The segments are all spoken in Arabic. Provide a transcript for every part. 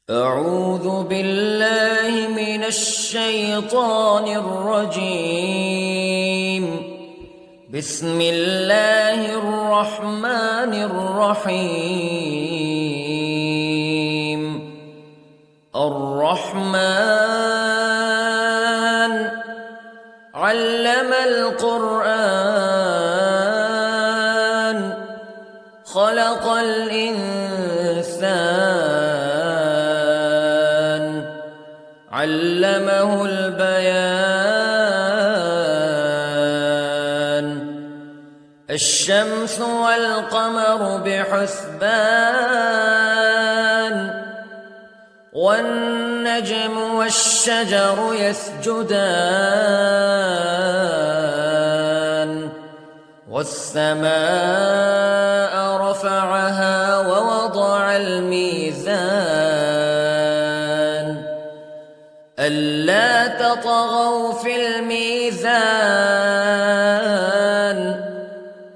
أعوذ بالله من الشيطان الرجيم. بسم الله الرحمن الرحيم. الرحمن علم القرآن خلق الإنسان علمه البيان. الشمس والقمر بحسبان والنجم والشجر يسجدان والسماء رفعها ووضع الميزان ألا تطغوا في الميزان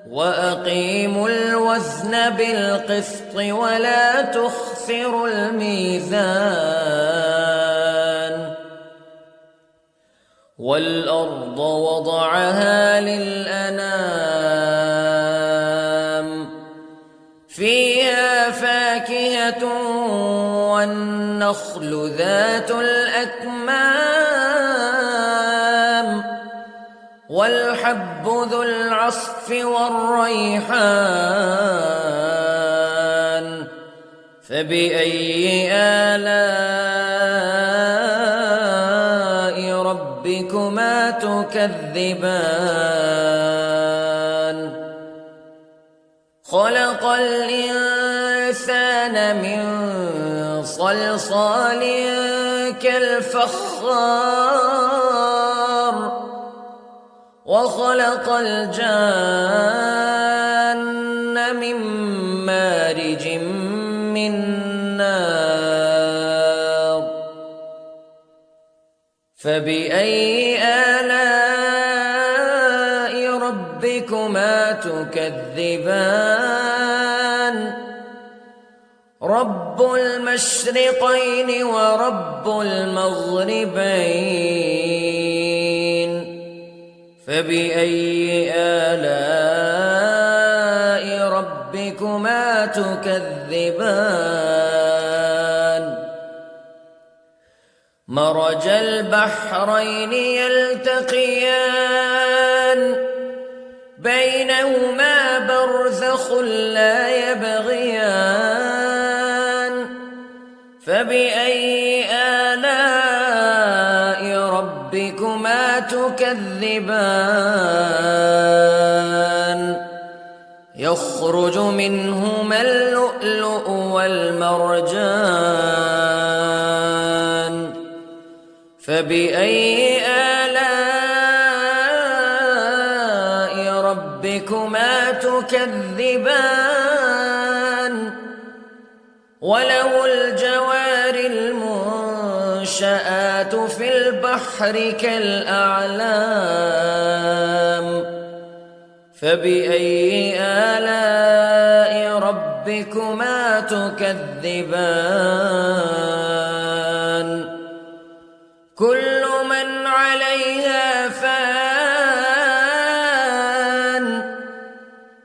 وأقيموا الوزن بالقسط ولا تخسروا الميزان. والأرض وضعها للأنام فيها فاكهة والنخل ذات الأكمام والحب ذو العصف والريحان فبأي آلاء ربكما تكذبان. خلق الإنسان من صلصال كالفخار وخلق الجان من مارج من نار فبأي آلاء ربكما تكذبان. رب المشرقين ورب المغربين فبأي آلاء ربكما تكذبان. مرج البحرين يلتقيان بينهما برزخ لا يبغيان فبأي آلاء ربكما تكذبان. يخرج منهما اللؤلؤ والمرجان فبأي آلاء ربكما تكذبان. وله الجوار المنشآت في البحر كالأعلام فبأي آلاء ربكما تكذبان. كل من عليها فان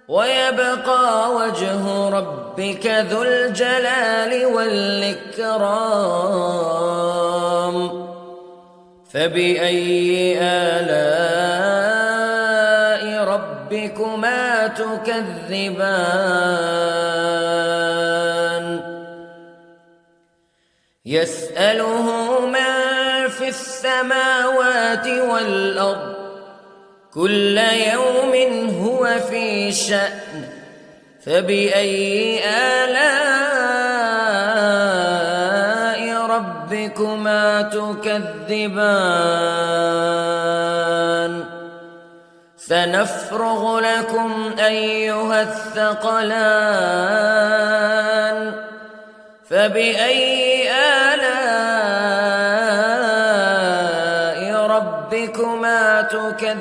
ويبقى وجه ربك ذو الجلال والإكرام فبأي آلاء ربكما تكذبان. يسأله من في السماوات والأرض كل يوم هو في شأن فبأي آلاء ربكما تكذبان. سنفرغ لكم أيها الثقلان فبأي آلاء ربكما تكذبان.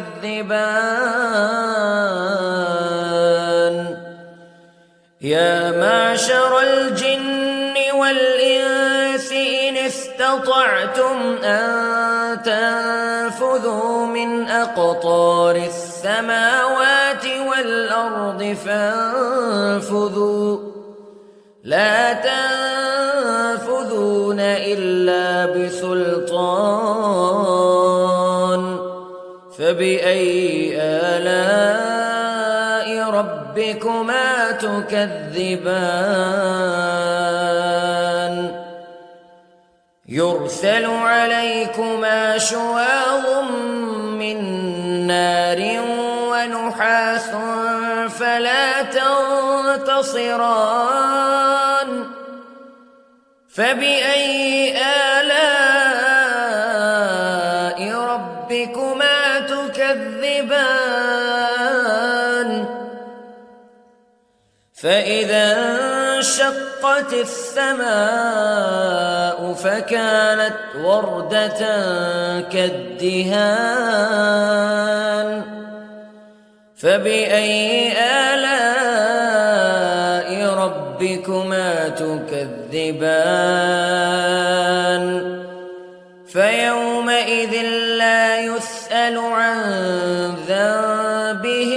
يا معشر الجن والإنس استطعتم أن تنفذوا من أقطار السماوات والأرض فانفذوا لا تنفذون إلا بسلطان فبأي آلاء ربكما تكذبان يرسل عليكما شواظ من نار ونحاس فلا تنتصران فبأي آلاء ربكما تكذبان فإذا انشقت السماء فكانت وردة كالدهان فبأي آلاء ربكما تكذبان فيومئذ لا يسأل عن ذنبه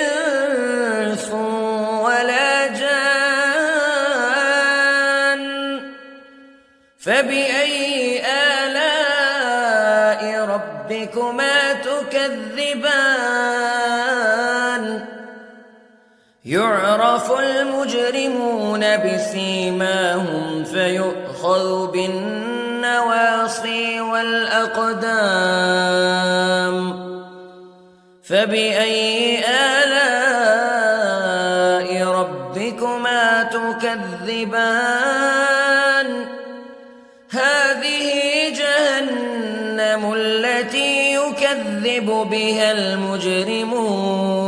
إنس ولا جان فبأي آلاء ربكما تكذبان يعرف المجرمون بسيماهم فيؤخذ بالنواصي والأقدام فبأي آلاء ربكما تكذبان هذه جهنم التي يكذب بها المجرمون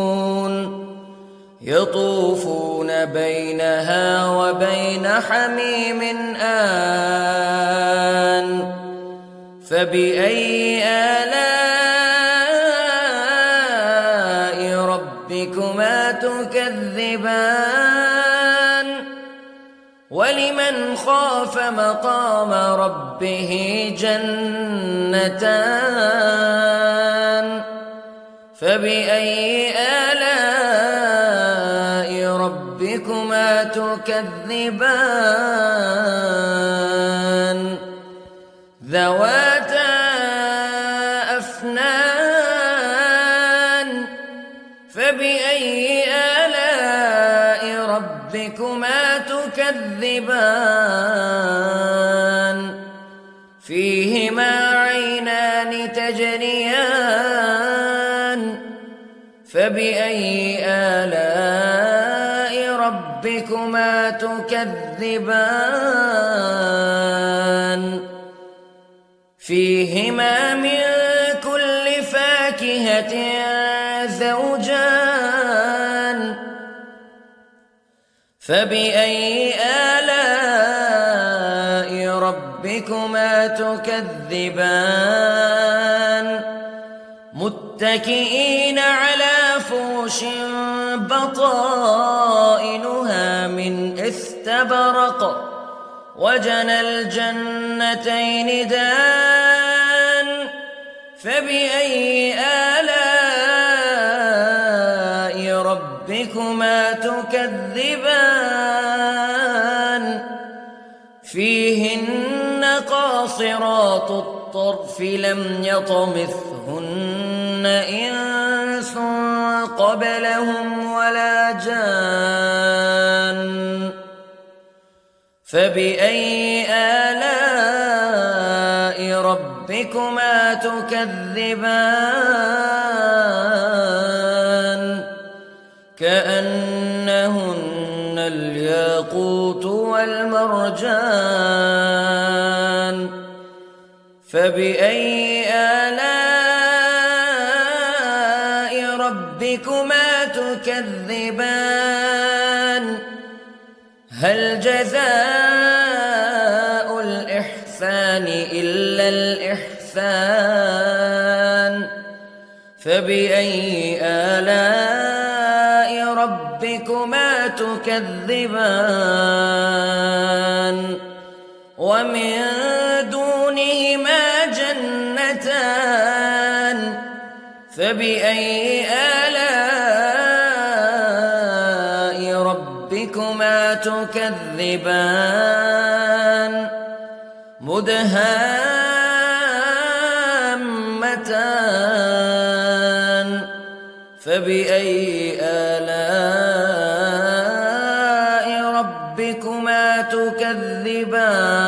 يطوفون بينها وبين حميم آن فبأي آلاء ربكما تكذبان ولمن خاف مقام ربه جنتان فبأي آلاء ربكما تكذبان ذواتا أفنان فبأي آلاء ربكما تكذبان فيهما عينان تجريان فبأي آلاء ربكما تكذبان فيهما من كل فاكهة زوجان فبأي آلاء ربكما تكذبان متكئين على فرش بطائنها من استبرق وجنى الجنتين دان فبأي آلاء ربكما تكذبان فيهن قاصرات الطرف لم يطمثهن إنس قبلهم ولا جان فبأي آلاء ربكما تكذبان كأنهن الياقوت والمرجان فبأي آلاء ربكما تكذبان هل جزاء الإحسان إلا الإحسان فبأي آلاء ربكما تكذبان ومن دونهما جنتان فبأي آلاء ربكما تكذبان مدهامتان فبأي آلاء ربكما تكذبان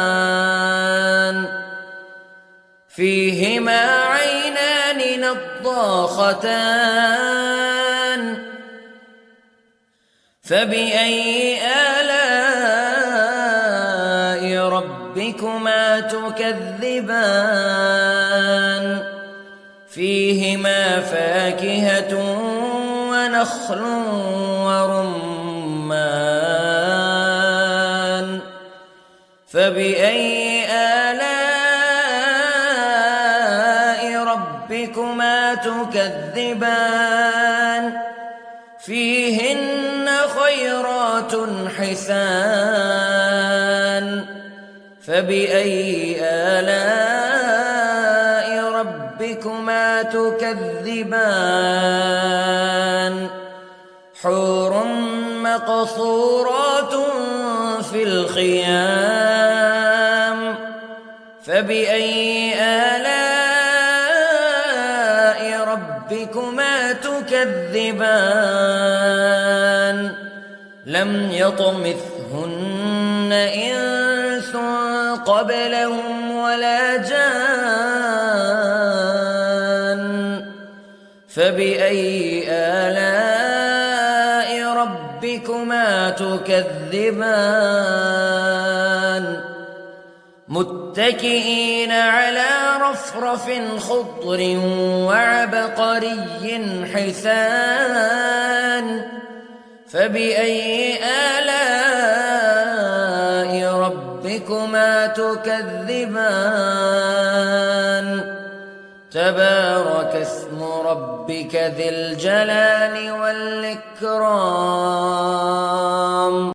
فيهما عينان نضاختان فبأي آلاء ربكما تكذبان فيهما فاكهة ونخل ورمان فبأي آلاء ربكما تكذبان فيهن خيرات حسان فبأي آلاء ربكما تكذبان حور مقصورات في الخيام فبأي آلاء ربكما تكذبان لم يطمثهن إنس قبلهم ولا جان فبأي آلاء ربكما تكذبان متكئين على رفرف خضر وعبقري حسان فبأي آلاء ربكما تكذبان تبارك اسم ربك ذي الجلال والإكرام